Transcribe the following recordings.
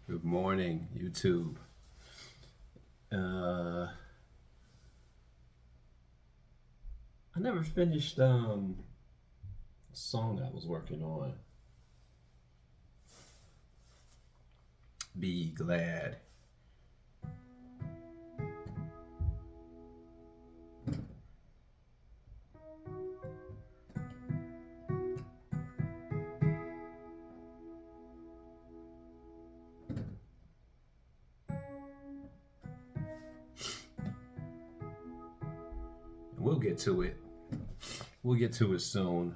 Good morning, YouTube. I never finished a song I was working on. Be glad. We'll get to it. We'll get to it soon.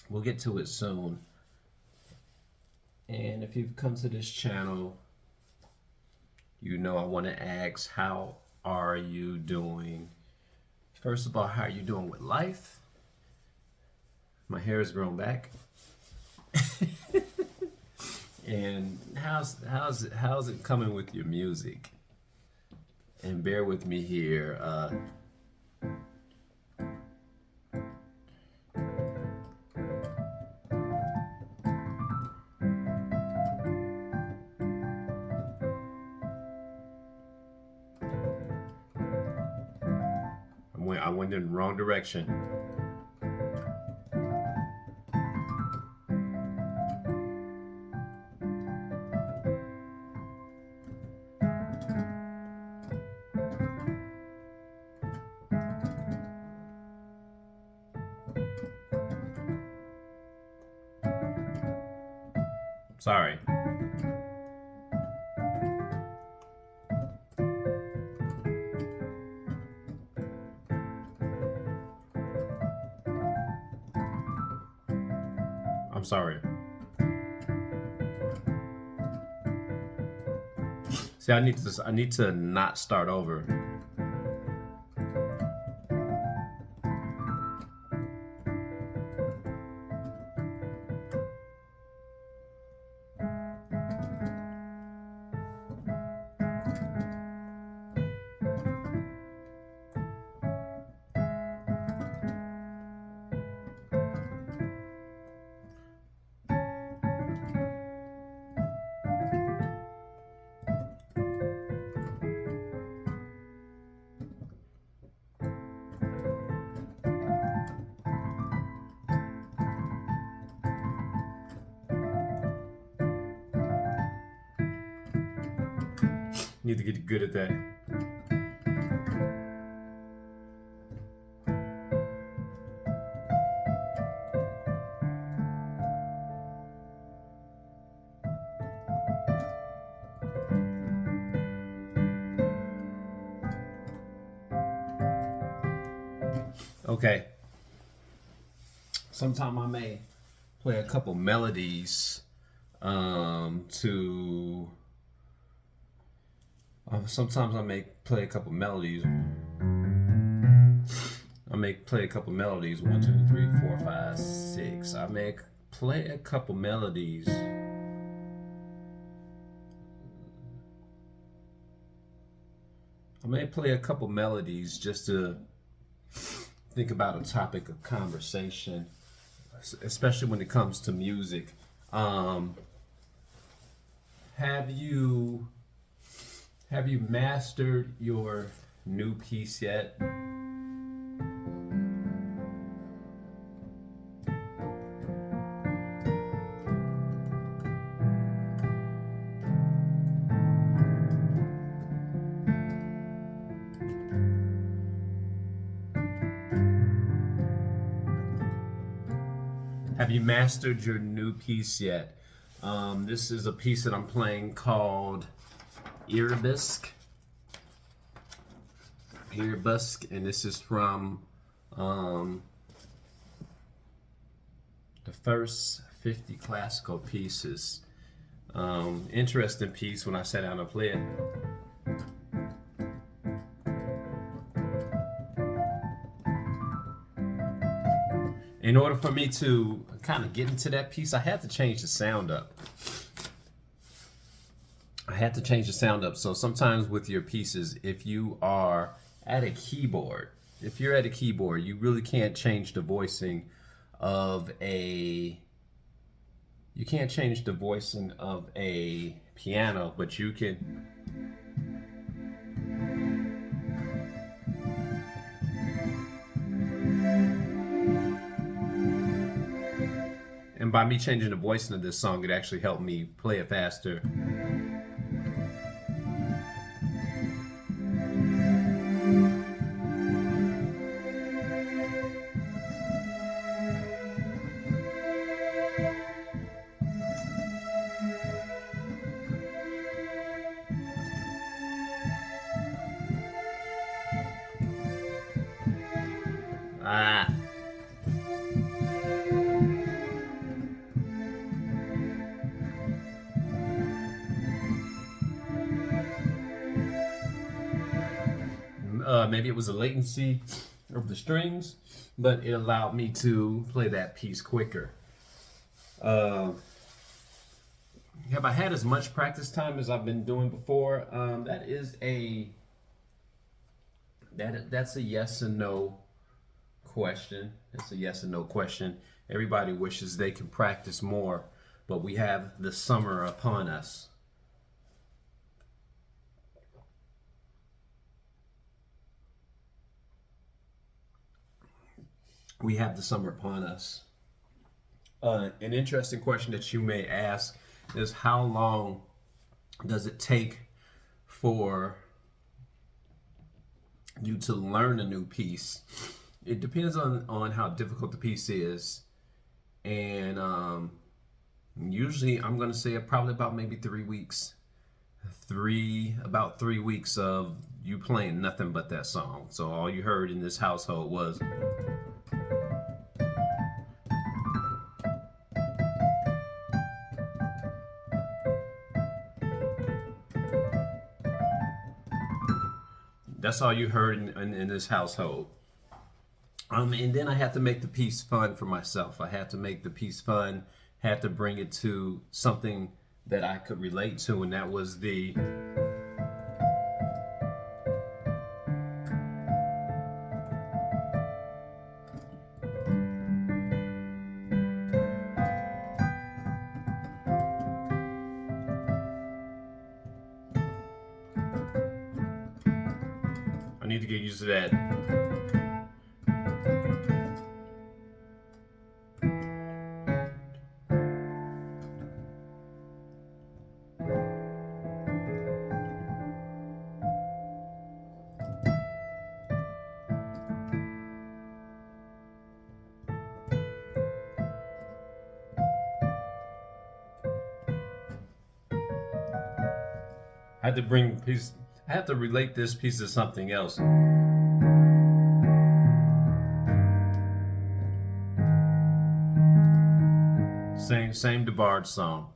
We'll get to it soon. And if you've come to this channel, you know I want to ask, how are you doing? First of all, how are you doing with life? My hair has grown back. And how's it coming with your music? And bear with me here. I went in the wrong direction. Sorry. I'm sorry. See, I need to not start over. Need to get good at that. Okay. Sometime I may play a couple melodies to sometimes I may play a couple melodies. I may play a couple melodies. 1, 2, 3, 4, 5, 6. I may play a couple melodies. I may play a couple melodies just to think about a topic of conversation, especially when it comes to music. Have you mastered your new piece yet? Have you mastered your new piece yet? This is a piece that I'm playing called Arabesque, and this is from the first 50 classical pieces. Interesting piece when I sat down to play it. In order for me to kind of get into that piece, I had to change the sound up. So sometimes with your pieces, if you're at a keyboard, you really can't change the voicing of a, you can't change the voicing of a piano, but you can. And by me changing the voicing of this song, it actually helped me play it faster. Ah. Maybe it was a latency of the strings, but it allowed me to play that piece quicker. Have I had as much practice time as I've been doing before? That's a yes and no question. That's a yes and no question. Everybody wishes they can practice more, but we have the summer upon us. We have the summer upon us. An interesting question that you may ask is, how long does it take for you to learn a new piece? It depends on how difficult the piece is. And usually I'm going to say probably about maybe 3 weeks. About 3 weeks of you playing nothing but that song. So all you heard in this household was... That's all you heard in this household. And then I had to make the piece fun for myself. I had to make the piece fun, had to bring it to something that I could relate to, and that was the... I need to get used to that. I had to bring piece. I have to relate this piece to something else. Same DeBarge song.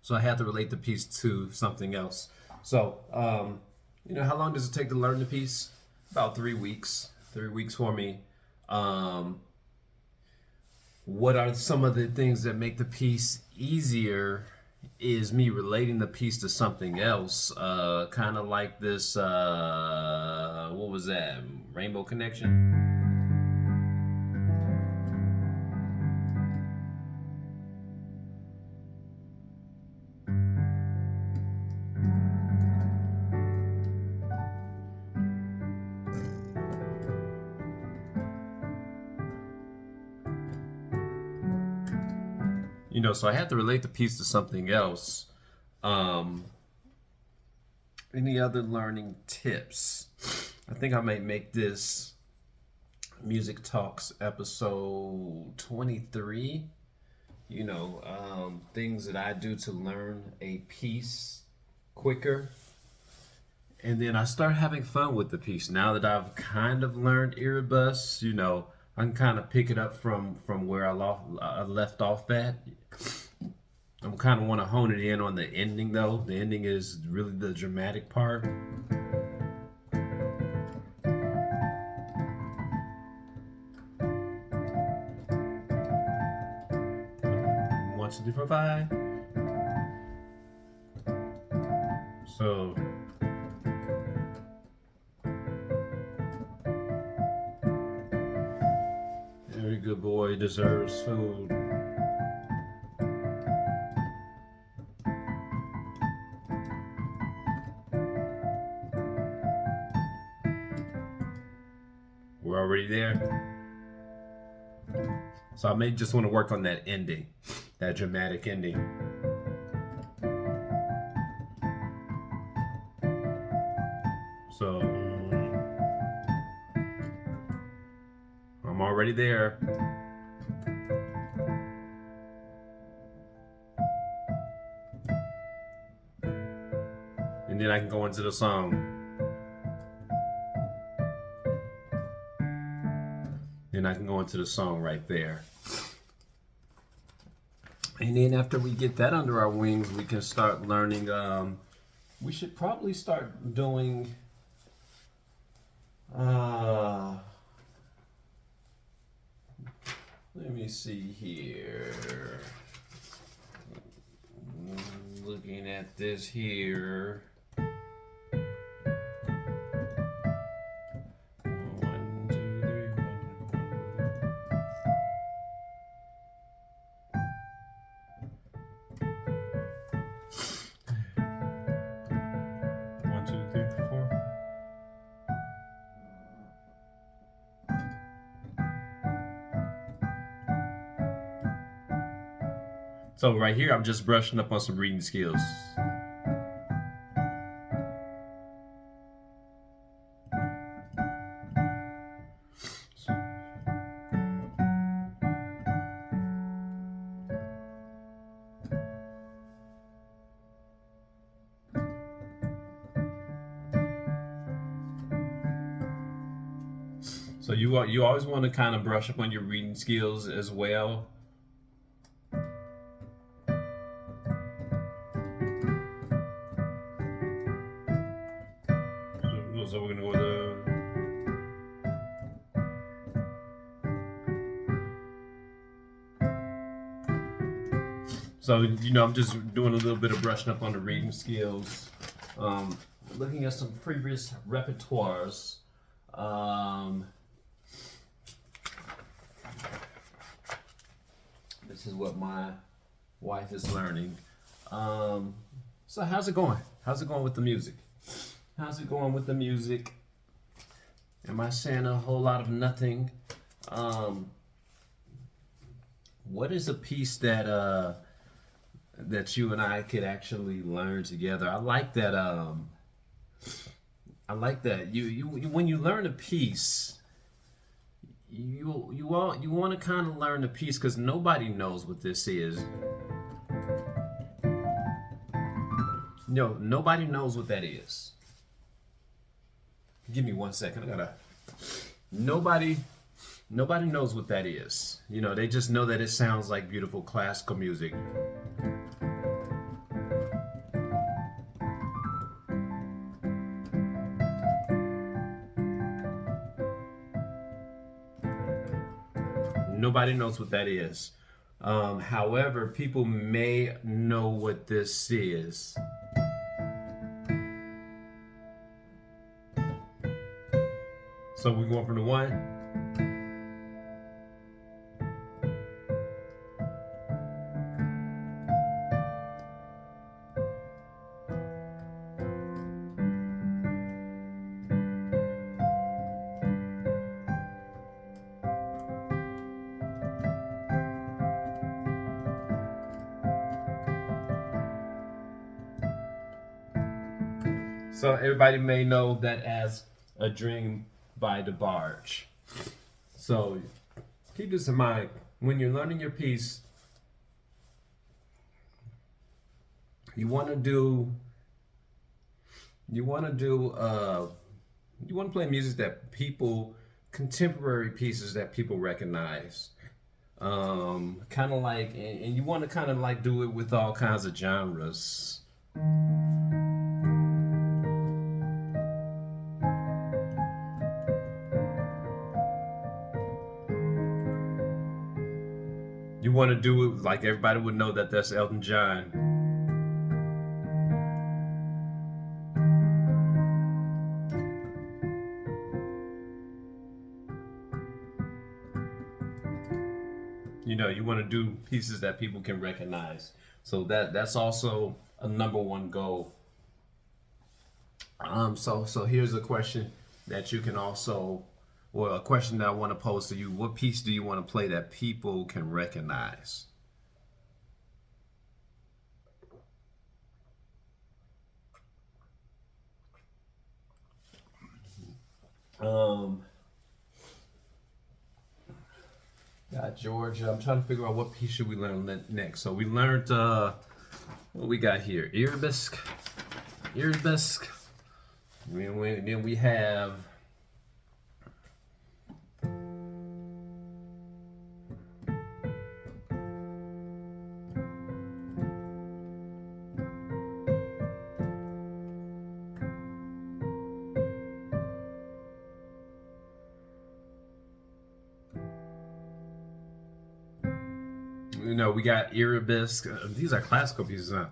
So I had to relate the piece to something else. So, how long does it take to learn the piece? About 3 weeks. 3 weeks for me. What are some of the things that make the piece easier is me relating the piece to something else. Kind of like this, what was that? Rainbow Connection? So I had to relate the piece to something else. Any other learning tips? I think I might make this Music Talks episode 23. Things that I do to learn a piece quicker. And then I start having fun with the piece. Now that I've kind of learned Erebus, I can kind of pick it up from where I left off at. I kind of want to hone it in on the ending, though. The ending is really the dramatic part. 1, 2, 3, 4, 5. So there we good boy deserves food. We're already there. So I may just want to work on that ending, that dramatic ending. So I'm already there. And then I can go into the song. Then I can go into the song right there. And then after we get that under our wings, we can start learning. We should probably start doing let me see here. Looking at this here. So right here, I'm just brushing up on some reading skills. So you always want to kind of brush up on your reading skills as well. So we're gonna go with So I'm just doing a little bit of brushing up on the reading skills, looking at some previous repertoires. This is what my wife is learning. So how's it going? How's it going with the music? How's it going with the music? Am I saying a whole lot of nothing? What is a piece that that you and I could actually learn together? I like that. I like that. You when you learn a piece, you want to kind of learn the piece because nobody knows what this is. No, nobody knows what that is. Give me 1 second. Nobody knows what that is. They just know that it sounds like beautiful classical music. Nobody knows what that is. However, people may know what this is. So we're going from the 1. So everybody may know that as A Dream by DeBarge. So keep this in mind when you're learning your piece. You want to play music that contemporary pieces that people recognize. Kind of like, and you want to kind of like do it with all kinds of genres. You want to do it like everybody would know that that's Elton John. You know, you want to do pieces that people can recognize. So that's also a number one goal. So here's a question that you can also, well, a question that I want to pose to you. What piece do you want to play that people can recognize? Got Georgia. I'm trying to figure out what piece should we learn next. So we learned what we got here. Arabesque. Then we have we got Arabesque. These are classical pieces, huh?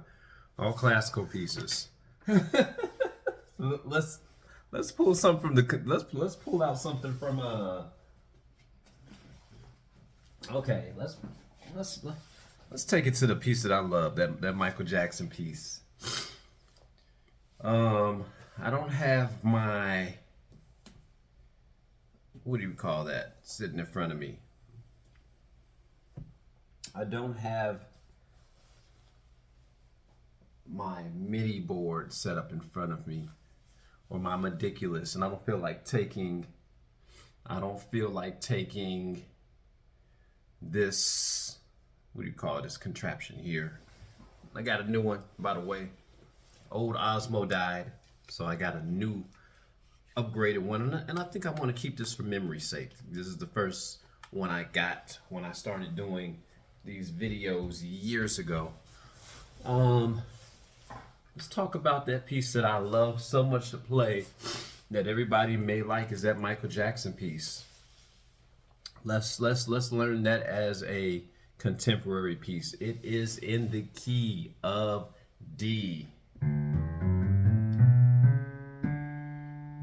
All classical pieces. let's pull some from the let's pull out something from okay, let's take it to the piece that I love, that Michael Jackson piece. I don't have my, what do you call that, sitting in front of me. I don't have my MIDI board set up in front of me, or my Modiculus, and I don't feel like taking this, what do you call it, this contraption here. I got a new one, by the way. Old Osmo died, so I got a new upgraded one, and I think I want to keep this for memory's sake. This is the first one I got when I started doing these videos years ago. Let's talk about that piece that I love so much to play, that everybody may like, is that Michael Jackson piece. Let's learn that as a contemporary piece. It is in the key of D.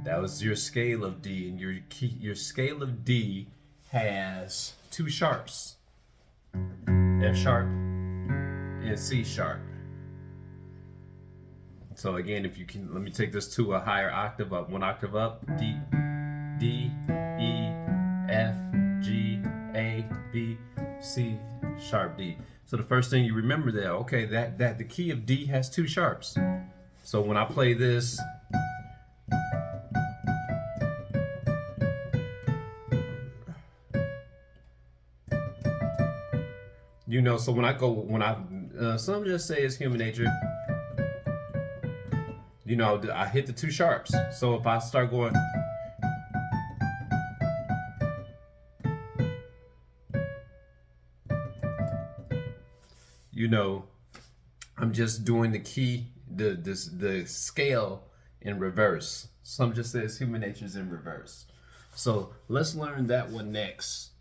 That was your scale of D, and your scale of D has two sharps, F sharp and C sharp. So again, if you can, let me take this to a higher octave up, one octave up, D, E, F, G, A, B, C, sharp D. So the first thing you remember there, okay, that the key of D has two sharps. So when I play this, so some just say it's human nature. I hit the two sharps. So if I start going, I'm just doing the key, the scale in reverse. Some just say it's human nature is in reverse. So let's learn that one next.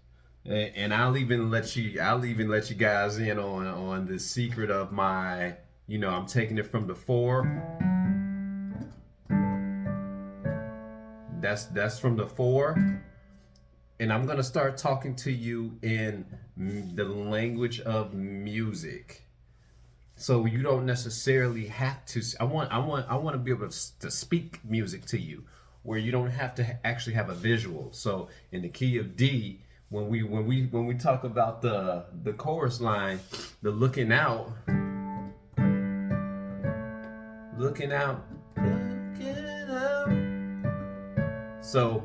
And I'll even let you guys in on the secret of my, I'm taking it from the 4. That's from the 4. And I'm gonna start talking to you in the language of music. So you don't necessarily have to. I want to be able to speak music to you, where you don't have to actually have a visual. So in the key of D, when we talk about the chorus line, the looking out. So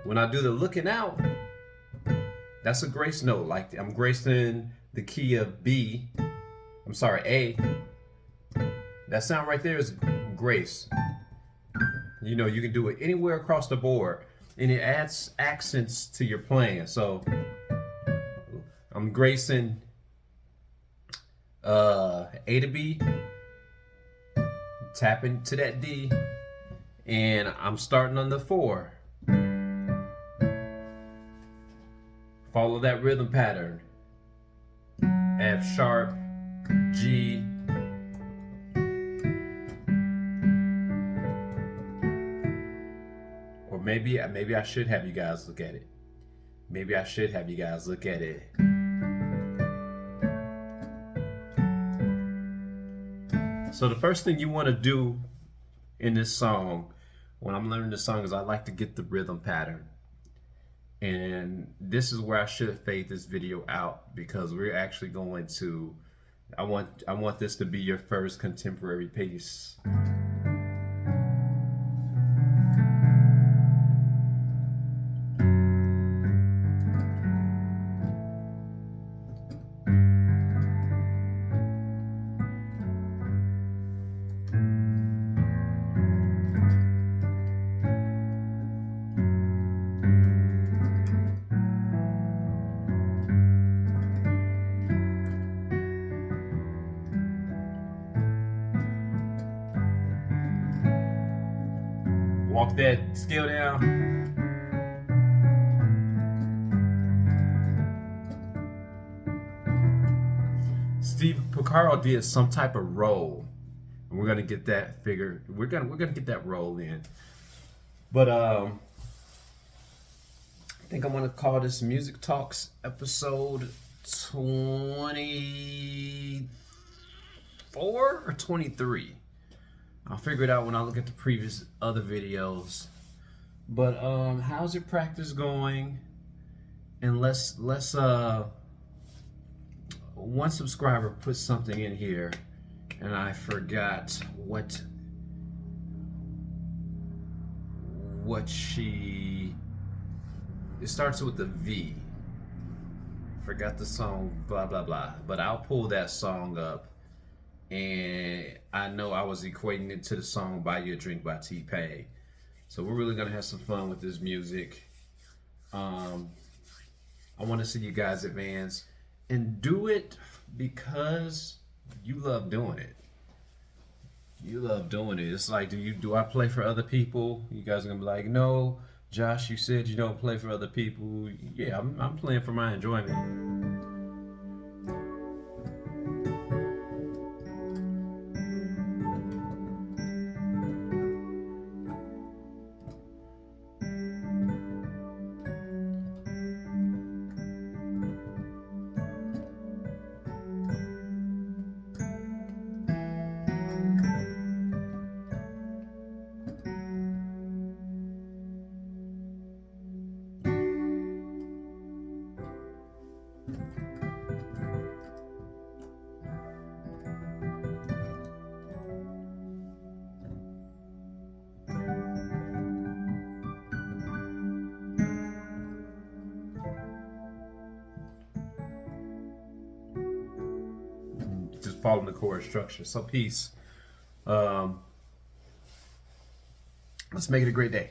when I do the looking out, that's a grace note. Like I'm gracing the key of B. I'm sorry, A. That sound right there is grace. You can do it anywhere across the board, and it adds accents to your playing. So I'm gracing A to B, tapping to that D, and I'm starting on the 4. Follow that rhythm pattern. F sharp, G, or maybe I should have you guys look at it. Maybe I should have you guys look at it. So the first thing you want to do in this song, when I'm learning the song, is I like to get the rhythm pattern. And this is where I should fade this video out, because we're actually going to, I want this to be your first contemporary piece. Walk that scale down. Steve Porcaro did some type of roll, and we're gonna get that figure. We're gonna get that roll in. But I think I'm gonna call this Music Talks episode 24 or 23. I'll figure it out when I look at the previous other videos. But how's your practice going? And let's one subscriber put something in here, and I forgot what she. It starts with the V. Forgot the song, blah blah blah. But I'll pull that song up. And I know I was equating it to the song Buy You a Drink by T-Pain. So we're really gonna have some fun with this music. I want to see you guys advance and do it because you love doing it. You love doing it. It's like, do I play for other people? You guys are gonna be like, no, Josh, you said you don't play for other people. Yeah, I'm playing for my enjoyment. Just following the chord structure. So peace. Let's make it a great day.